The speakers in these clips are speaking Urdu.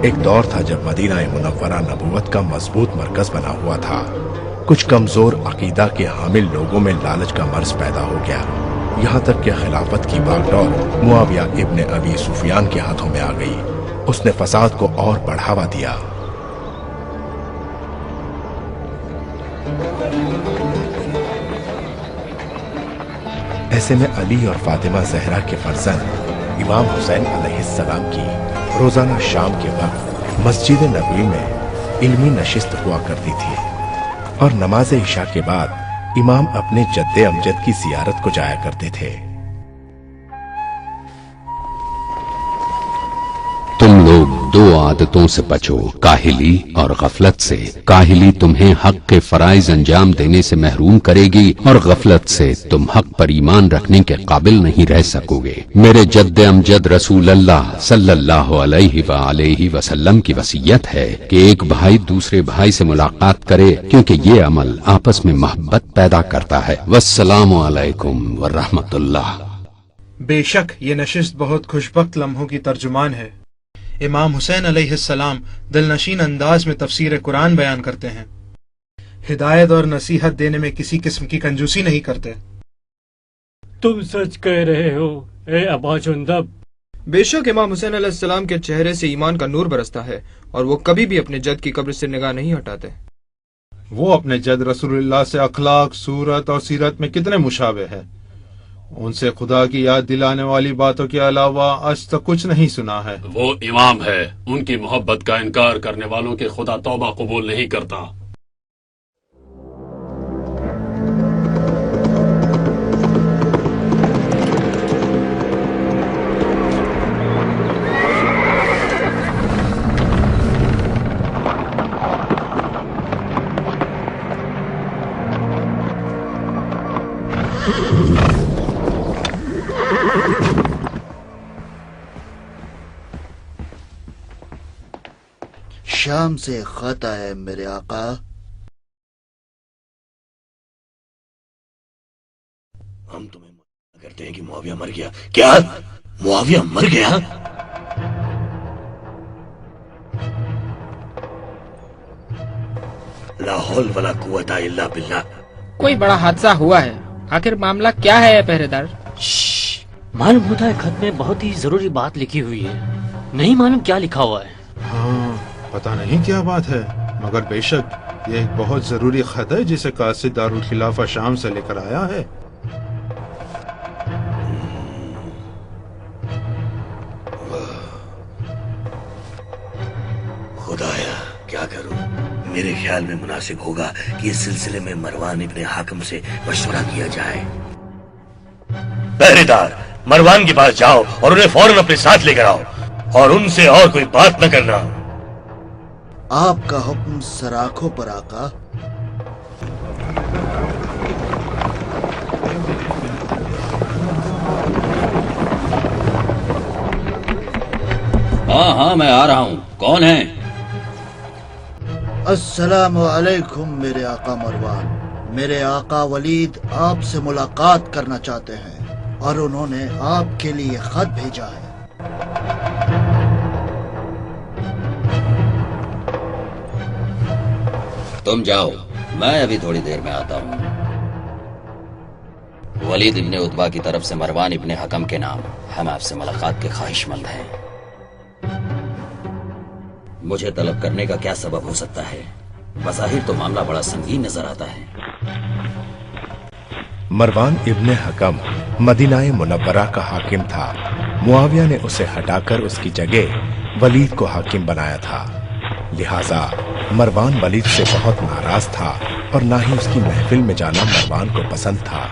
ایک دور تھا جب مدینہ منورہ نبوت کا مضبوط مرکز بنا ہوا تھا۔ کچھ کمزور عقیدہ کے حامل لوگوں میں لالچ کا مرض پیدا ہو گیا، یہاں تک کہ خلافت کی باغڈور معاویہ ابن ابی سفیان کے ہاتھوں میں آ گئی۔ اس نے فساد کو اور بڑھاوا دیا۔ ایسے میں علی اور فاطمہ زہرا کے فرزند امام حسین علیہ السلام کی روزانہ شام کے وقت مسجد نبوی میں علمی نشست ہوا کرتی تھی، اور نماز عشاء کے بعد امام اپنے جد امجد کی زیارت کو جایا کرتے تھے۔ تم لوگ دو عادتوں سے بچو، کاہلی اور غفلت سے۔ کاہلی تمہیں حق کے فرائض انجام دینے سے محروم کرے گی، اور غفلت سے تم حق پر ایمان رکھنے کے قابل نہیں رہ سکو گے۔ میرے جد امجد رسول اللہ صلی اللہ علیہ وآلہ وسلم کی وصیت ہے کہ ایک بھائی دوسرے بھائی سے ملاقات کرے، کیونکہ یہ عمل آپس میں محبت پیدا کرتا ہے۔ والسلام علیکم ورحمۃ اللہ۔ بے شک یہ نشست بہت خوشبخت لمحوں کی ترجمان ہے۔ امام حسین علیہ السلام دلنشین انداز میں تفسیر قرآن بیان کرتے ہیں، ہدایت اور نصیحت دینے میں کسی قسم کی کنجوسی نہیں کرتے۔ تم سچ کہہ رہے ہو اے ابا جندب۔ بے شک امام حسین علیہ السلام کے چہرے سے ایمان کا نور برستا ہے، اور وہ کبھی بھی اپنے جد کی قبر سے نگاہ نہیں ہٹاتے۔ وہ اپنے جد رسول اللہ سے اخلاق، صورت اور سیرت میں کتنے مشابہ ہے۔ ان سے خدا کی یاد دلانے والی باتوں کے علاوہ آج تک کچھ نہیں سنا ہے۔ وہ امام ہے، ان کی محبت کا انکار کرنے والوں کے خدا توبہ قبول نہیں کرتا۔ شام سے خط ہے میرے آقا۔ ہم تمہیں کرتے ہیں کہ معاویہ مر گیا۔ کیا معاویہ مر گیا؟ لا حول ولا قوت الا باللہ۔ کوئی بڑا حادثہ ہوا ہے، آخر معاملہ کیا ہے پہرے دار؟ معلوم ہوتا ہے خط میں بہت ہی ضروری بات لکھی ہوئی ہے، نہیں معلوم کیا لکھا ہوا ہے۔ ہاں پتہ نہیں کیا بات ہے، مگر بے شک یہ ایک بہت ضروری خط ہے جسے قاصد دارالخلافہ شام سے لے کر آیا ہے۔ خدایا کیا کروں؟ میرے خیال میں مناسب ہوگا کہ اس سلسلے میں مروان ابن حاکم سے مشورہ کیا جائے۔ پہرے دار، مروان کے پاس جاؤ اور انہیں فوراً اپنے ساتھ لے کر آؤ، اور ان سے اور کوئی بات نہ کرنا۔ آپ کا حکم سراخوں پر آقا۔ ہاں میں آ رہا ہوں۔ کون ہے؟ السلام علیکم میرے آقا مروان۔ میرے آقا ولید آپ سے ملاقات کرنا چاہتے ہیں، اور انہوں نے آپ کے لیے خط بھیجا ہے۔ تم جاؤ، میں ابھی تھوڑی دیر میں آتا ہوں۔ ولید ابن عتبہ کی طرف سے مروان ابن حکم کے نام، ہم آپ سے ملاقات کے خواہش مند ہیں۔ مجھے طلب کرنے کا کیا سبب ہو سکتا ہے؟ بظاہر تو معاملہ بڑا سنگین نظر آتا ہے۔ مروان ابن حکم مدینہ منورہ کا حاکم تھا۔ معاویہ نے اسے ہٹا کر اس کی جگہ ولید کو حاکم بنایا تھا، لہذا مروان ولید سے بہت ناراض تھا، اور نہ ہی اس کی محفل میں جانا مروان کو پسند تھا۔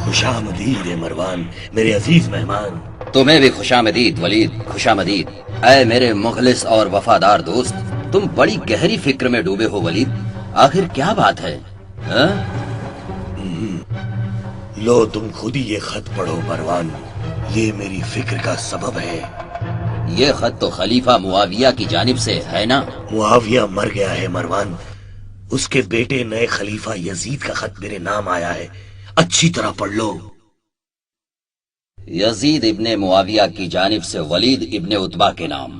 خوش آمدید مروان، میرے عزیز مہمان۔ تمہیں بھی خوش آمدید ولید، خوش آمدید۔ اے میرے مخلص اور وفادار دوست، تم بڑی گہری فکر میں ڈوبے ہو ولید، آخر کیا بات ہے؟ لو تم خود ہی یہ خط پڑھو مروان، یہ میری فکر کا سبب ہے۔ یہ خط تو خلیفہ معاویہ کی جانب سے ہے نا؟ معاویہ مر گیا ہے مروان، اس کے بیٹے نئے خلیفہ یزید کا خط میرے نام آیا ہے، اچھی طرح پڑھ لو۔ یزید ابن معاویہ کی جانب سے ولید ابن عتبہ کے نام،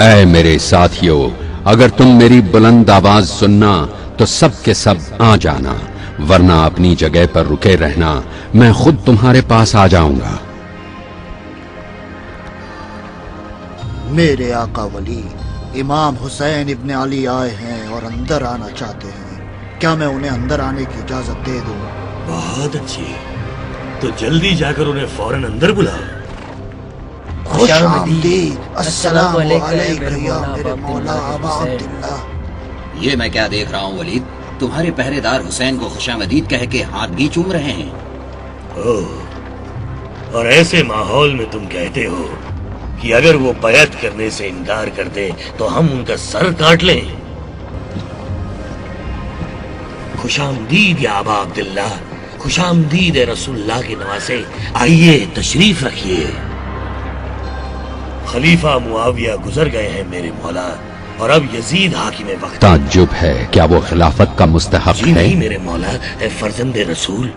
اے میرے ساتھیو، اگر تم میری بلند آواز سننا تو سب کے سب آ جانا، ورنہ اپنی جگہ پر رکے رہنا، میں خود تمہارے پاس آ جاؤں گا۔ میرے آقا ولی امام حسین ابن علی آئے ہیں اور اندر آنا چاہتے ہیں، کیا میں انہیں اندر آنے کی اجازت دے دوں؟ بہت اچھی، تو جلدی جا کر انہیں فوراً اندر بلاؤ۔ خوش آمدید، السلام علیکم یا میرے مولا ابا عبداللہ۔ یہ میں کیا دیکھ رہا ہوں ولید، تمہارے پہرے دار حسین کو خوش آمدید کہہ کے ہاتھ بھی چوم رہے ہیں۔ اور ایسے ماحول میں تم کہتے ہو کہ اگر وہ بیعت کرنے سے انکار کر دے تو ہم ان کا سر کاٹ لیں۔ خوش آمدید یا ابا عبداللہ، خوش آمدید اے رسول اللہ کے نواسے، آئیے تشریف رکھیے۔ خلیفہ معاویہ گزر گئے ہیں میرے مولا، اور اب یزید حاکم وقت۔ تعجب ہے، کیا وہ خلافت کا مستحق جی ہے؟ نہیں میرے مولا، اے فرزند رسول،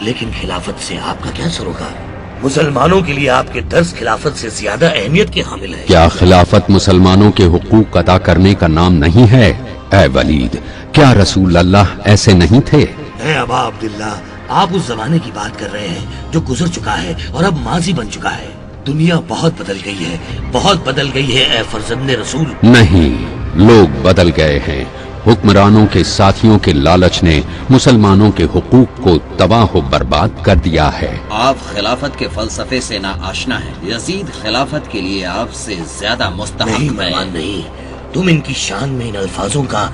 لیکن خلافت سے آپ کا کیا سروکار؟ مسلمانوں کے لیے آپ کے درس خلافت سے زیادہ اہمیت کے حامل ہے۔ کیا خلافت مسلمانوں کے حقوق ادا کرنے کا نام نہیں ہے؟ اے ولید، کیا رسول اللہ ایسے نہیں تھے؟ اے ابا عبداللہ، آپ اس زمانے کی بات کر رہے ہیں جو گزر چکا ہے اور اب ماضی بن چکا ہے۔ دنیا بہت بدل گئی ہے، بہت بدل گئی ہے اے فرزند رسول۔ نہیں، لوگ بدل گئے ہیں۔ حکمرانوں کے ساتھیوں کے لالچ نے مسلمانوں کے حقوق کو تباہ و برباد کر دیا ہے۔ آپ خلافت کے فلسفے سے نا آشنا ہیں، یزید خلافت کے لیے آپ سے زیادہ مستحق نہیں ہے۔ مہمان نہیں، تم ان کی شان میں ان الفاظوں کا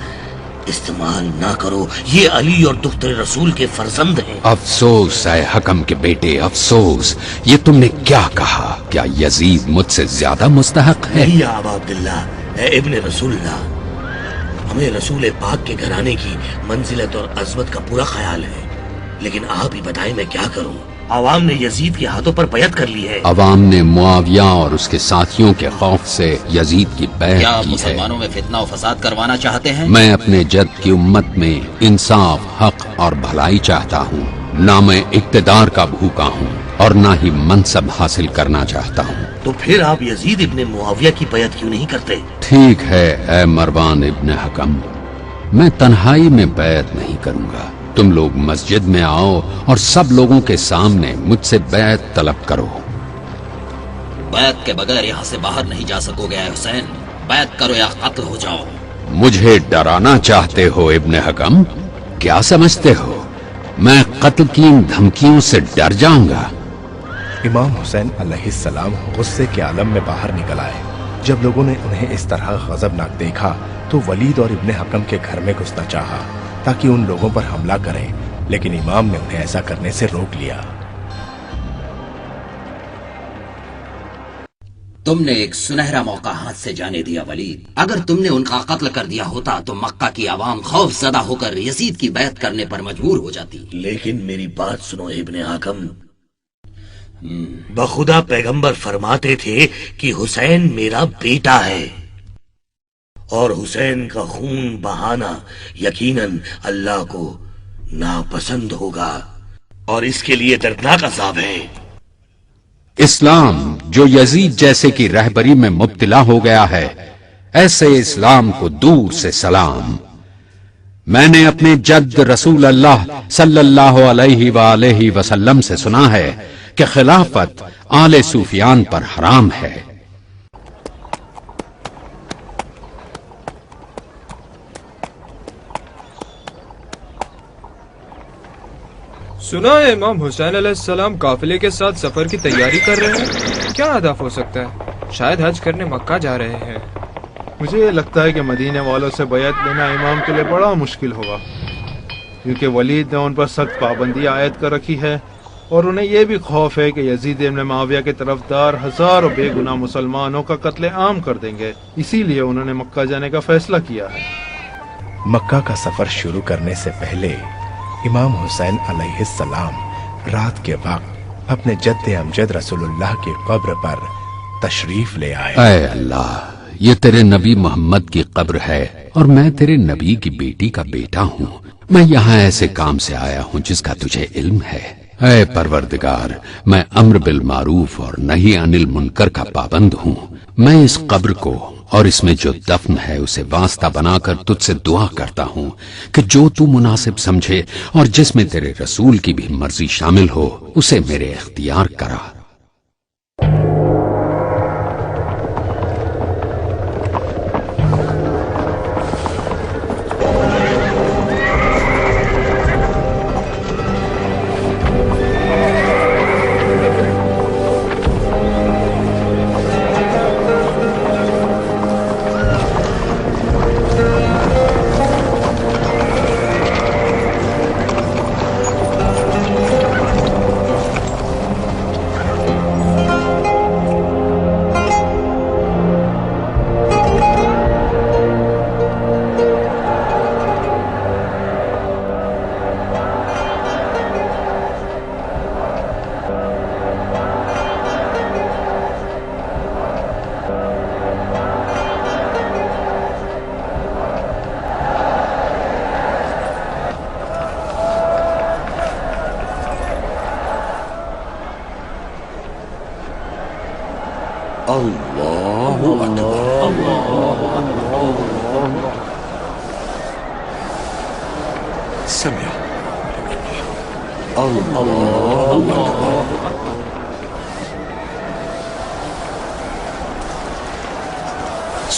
استعمال نہ کرو، یہ علی اور دختر رسول کے فرزند ہیں۔ افسوس اے حکم کے بیٹے، افسوس، یہ تم نے کیا کہا؟ کیا یزید مجھ سے زیادہ مستحق ہے؟ نہیں یا ابا عبداللہ، اے ابن رسول اللہ، ہمیں رسول پاک کے گھرانے کی منزلت اور عظمت کا پورا خیال ہے، لیکن آپ ہی بتائیں میں کیا کروں؟ عوام نے یزید کے ہاتھوں پر بیعت کر لی ہے۔ عوام نے معاویہ اور اس کے ساتھیوں کے خوف سے یزید کی بیعت کیا آپ کی ہے۔ مسلمانوں میں فتنہ و فساد کروانا چاہتے ہیں؟ میں اپنے جد کی امت میں انصاف، حق اور بھلائی چاہتا ہوں، نہ میں اقتدار کا بھوکا ہوں اور نہ ہی منصب حاصل کرنا چاہتا ہوں۔ تو پھر آپ یزید ابن معاویہ کی بیعت کیوں نہیں کرتے؟ ٹھیک ہے اے مروان ابن حکم، میں تنہائی میں بیعت نہیں کروں گا، تم لوگ مسجد میں آؤ اور سب لوگوں کے سامنے مجھ سے بیعت طلب کرو۔ بیعت کے بغیر یہاں سے باہر نہیں جا سکو گے اے حسین، بیعت کرو یا قتل ہو جاؤ۔ مجھے ڈرانا چاہتے ہو ابن حکم؟ کیا سمجھتے ہو میں قتل کی ان دھمکیوں سے ڈر جاؤں گا؟ امام حسین علیہ السلام غصے کے عالم میں باہر نکل آئے۔ جب لوگوں نے انہیں اس طرح غضبناک دیکھا تو ولید اور ابن حکم کے گھر میں گھسنا چاہا تاکہ ان لوگوں پر حملہ کریں، لیکن امام نے انہیں ایسا کرنے سے روک لیا۔ تم نے ایک سنہرا موقع ہاتھ سے جانے دیا ولید، اگر تم نے ان کا قتل کر دیا ہوتا تو مکہ کی عوام خوف زدہ ہو کر یزید کی بیعت کرنے پر مجبور ہو جاتی۔ لیکن میری بات سنو ابن حکم، بخدا پیغمبر فرماتے تھے کہ حسین میرا بیٹا ہے، اور حسین کا خون بہانا یقیناً اللہ کو ناپسند ہوگا، اور اس کے لیے دردناک عذاب ہے۔ اسلام جو یزید جیسے کی رہبری میں مبتلا ہو گیا ہے، ایسے اسلام کو دور سے سلام۔ میں نے اپنے جد رسول اللہ صلی اللہ علیہ وآلہ وسلم سے سنا ہے کہ خلافت آل سفیان پر حرام ہے۔ سنا ہے امام حسین علیہ السلام قافلے کے ساتھ سفر کی تیاری کر رہے ہیں، کیا ہدف ہو سکتا ہے؟ شاید حج کرنے مکہ جا رہے ہیں۔ مجھے یہ لگتا ہے کہ مدینے والوں سے بیعت لینا امام کے لیے بڑا مشکل ہوگا، کیونکہ ولید نے ان پر سخت پابندی عائد کر رکھی ہے، اور انہیں یہ بھی خوف ہے کہ یزید ابن معاویہ کے طرفدار ہزاروں بے گناہ مسلمانوں کا قتل عام کر دیں گے، اسی لیے انہوں نے مکہ جانے کا فیصلہ کیا ہے۔ مکہ کا سفر شروع کرنے سے پہلے امام حسین علیہ السلام رات کے وقت اپنے جد امجد رسول اللہ کی قبر پر تشریف لے آئے۔ اے اللہ، یہ تیرے نبی محمد کی قبر ہے اور میں تیرے نبی کی بیٹی کا بیٹا ہوں۔ میں یہاں ایسے کام سے آیا ہوں جس کا تجھے علم ہے۔ اے پروردگار، میں امر بالمعروف اور نہی عن المنکر کا پابند ہوں۔ میں اس قبر کو اور اس میں جو دفن ہے اسے واسطہ بنا کر تجھ سے دعا کرتا ہوں کہ جو تو مناسب سمجھے اور جس میں تیرے رسول کی بھی مرضی شامل ہو اسے میرے اختیار کرا۔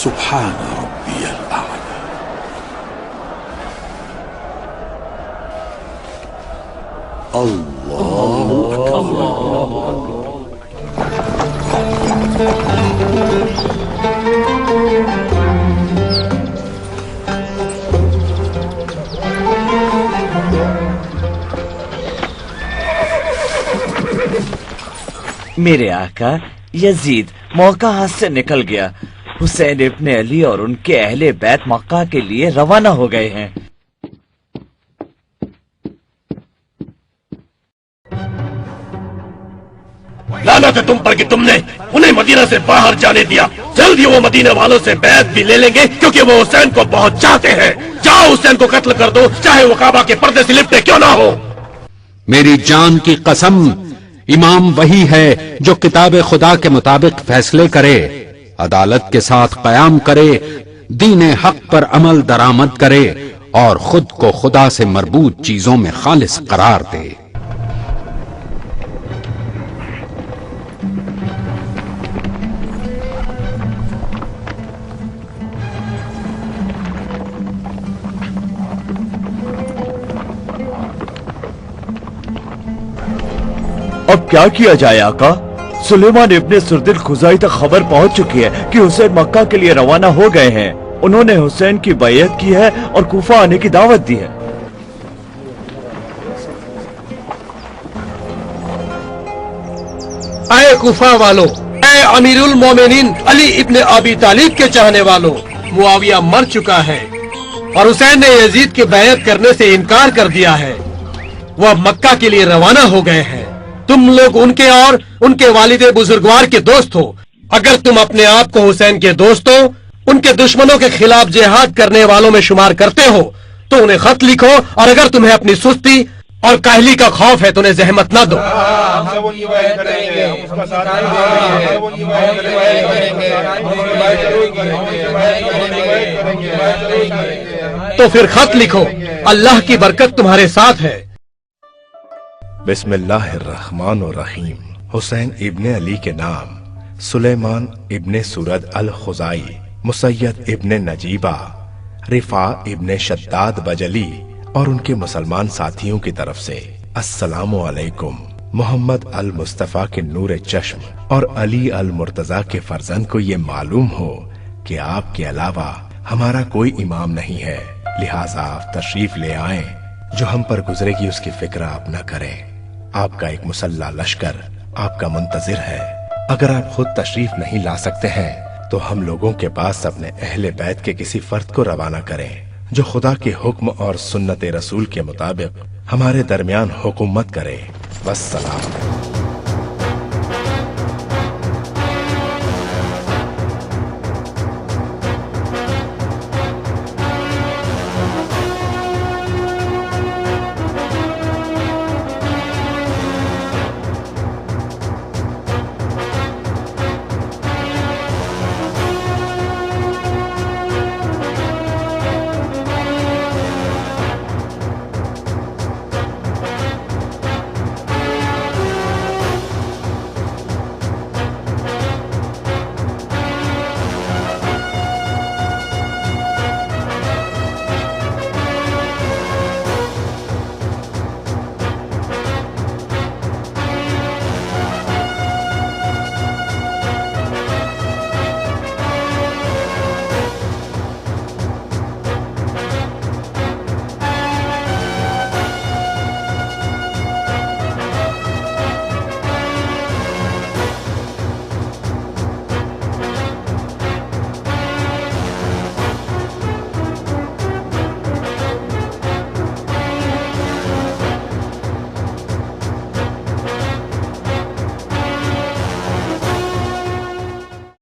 سبحان ربي الأعلى الله أكبر میرے آقا یزید موقع ہاتھ سے نکل گیا۔ حسین ابن علی اور ان کے اہل بیت مکہ کے لیے روانہ ہو گئے ہیں۔ لعنت ہے تم پر کہ تم نے انہیں مدینہ سے باہر جانے دیا۔ جلدی وہ مدینہ والوں سے بیعت بھی لے لیں گے کیونکہ وہ حسین کو بہت چاہتے ہیں۔ جاؤ حسین کو قتل کر دو، چاہے وہ کعبہ کے پردے سے لپٹے کیوں نہ ہو۔ میری جان کی قسم، امام وہی ہے جو کتاب خدا کے مطابق فیصلے کرے، عدالت کے ساتھ قیام کرے، دین حق پر عمل درآمد کرے اور خود کو خدا سے مربوط چیزوں میں خالص قرار دے۔ اب کیا کیا جائے آقا؟ سلیمان ابن سرد الخزاعی تک خبر پہنچ چکی ہے کہ حسین مکہ کے لیے روانہ ہو گئے ہیں۔ انہوں نے حسین کی بیعت کی ہے اور کوفہ آنے کی دعوت دی ہے۔ اے کوفہ والو، اے امیر المومنین علی ابن ابی طالب کے چاہنے والو، معاویہ مر چکا ہے اور حسین نے یزید کی بیعت کرنے سے انکار کر دیا ہے۔ وہ اب مکہ کے لیے روانہ ہو گئے ہیں۔ تم لوگ ان کے اور ان کے والد بزرگوار کے دوست ہو۔ اگر تم اپنے آپ کو حسین کے دوستوں، ان کے دشمنوں کے خلاف جہاد کرنے والوں میں شمار کرتے ہو تو انہیں خط لکھو، اور اگر تمہیں اپنی سستی اور کاہلی کا خوف ہے تو انہیں زحمت نہ دو۔ تو پھر خط لکھو، اللہ کی برکت تمہارے ساتھ ہے۔ بسم اللہ الرحمن الرحیم۔ حسین ابن علی کے نام سلیمان ابن سرد الخزاعی، مسید ابن نجیبہ، رفاع ابن شداد بجلی اور ان کے مسلمان ساتھیوں کی طرف سے السلام علیکم۔ محمد المصطفیٰ کے نور چشم اور علی المرتضیٰ کے فرزند کو یہ معلوم ہو کہ آپ کے علاوہ ہمارا کوئی امام نہیں ہے، لہٰذا آپ تشریف لے آئیں، جو ہم پر گزرے گی اس کی فکر آپ نہ کریں۔ آپ کا ایک مسلح لشکر آپ کا منتظر ہے۔ اگر آپ خود تشریف نہیں لا سکتے ہیں تو ہم لوگوں کے پاس اپنے اہل بیت کے کسی فرد کو روانہ کریں جو خدا کے حکم اور سنت رسول کے مطابق ہمارے درمیان حکومت کرے۔ والسلام۔